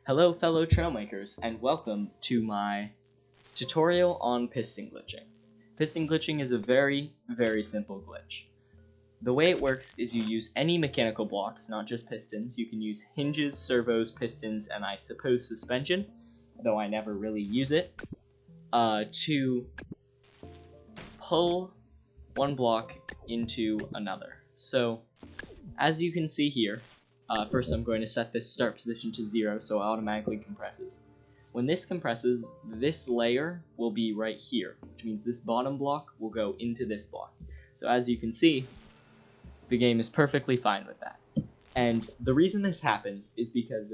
Hello fellow Trailmakers, and welcome to my tutorial on piston glitching. Piston glitching is a very simple glitch. The way it works is you use any mechanical blocks, not just pistons. You can use hinges, servos, pistons, and I suppose suspension, though I never really use it, to pull one block into another. So, as you can see here, first I'm going to set this start position to 0 so it automatically compresses. When this compresses, this layer will be right here, which means this bottom block will go into this block. So as you can see, the game is perfectly fine with that. And the reason this happens is because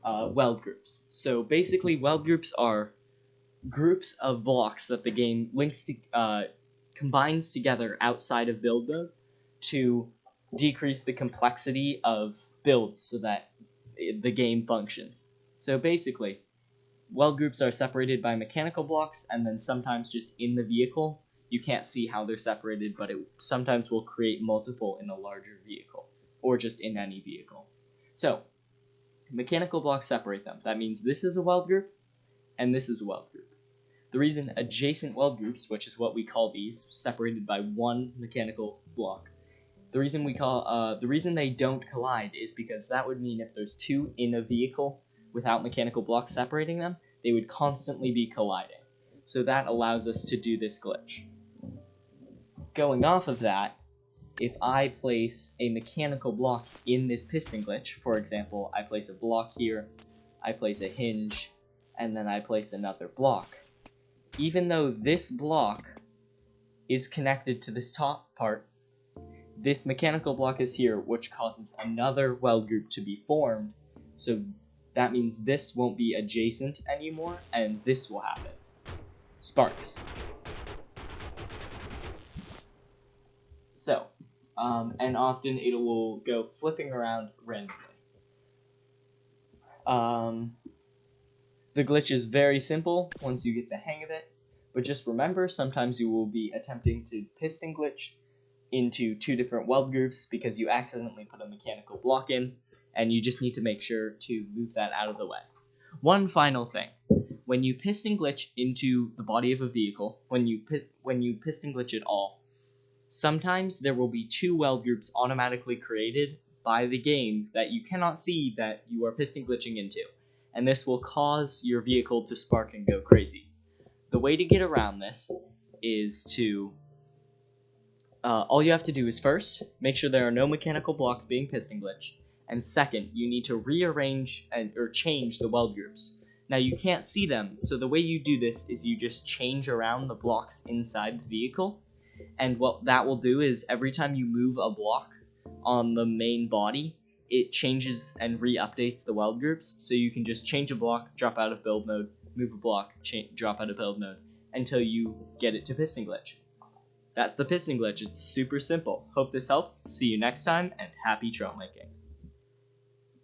of weld groups. So basically, weld groups are groups of blocks that the game combines together outside of build mode to decrease the complexity of builds so that the game functions. So basically, weld groups are separated by mechanical blocks, and then sometimes just in the vehicle. You can't see how they're separated, but it sometimes will create multiple in a larger vehicle, or just in any vehicle. So, mechanical blocks separate them. That means this is a weld group, and this is a weld group. The reason adjacent weld groups, which is what we call these, separated by one mechanical block, the reason they don't collide is because that would mean if there's two in a vehicle without mechanical blocks separating them, they would constantly be colliding. So that allows us to do this glitch. Going off of that, if I place a mechanical block in this piston glitch, for example, I place a block here, I place a hinge, and then I place another block. Even though this block is connected to this top part, this mechanical block is here, which causes another weld group to be formed, so that means this won't be adjacent anymore, and this will happen. Sparks. So, and often it will go flipping around randomly. The glitch is very simple once you get the hang of it, but just remember, sometimes you will be attempting to piston glitch into two different weld groups because you accidentally put a mechanical block in, and you just need to make sure to move that out of the way. One final thing. When you piston glitch into the body of a vehicle, when you piston glitch at all, sometimes there will be two weld groups automatically created by the game that you cannot see that you are piston glitching into, and this will cause your vehicle to spark and go crazy. The way to get around this is to all you have to do is first, make sure there are no mechanical blocks being piston glitched, and second, you need to rearrange or change the weld groups. Now you can't see them, so the way you do this is you just change around the blocks inside the vehicle, and what that will do is every time you move a block on the main body, it changes and re-updates the weld groups, so you can just change a block, drop out of build mode, move a block, drop out of build mode, until you get it to piston glitch. That's the piston glitch. It's super simple. Hope this helps. See you next time, and happy trail making.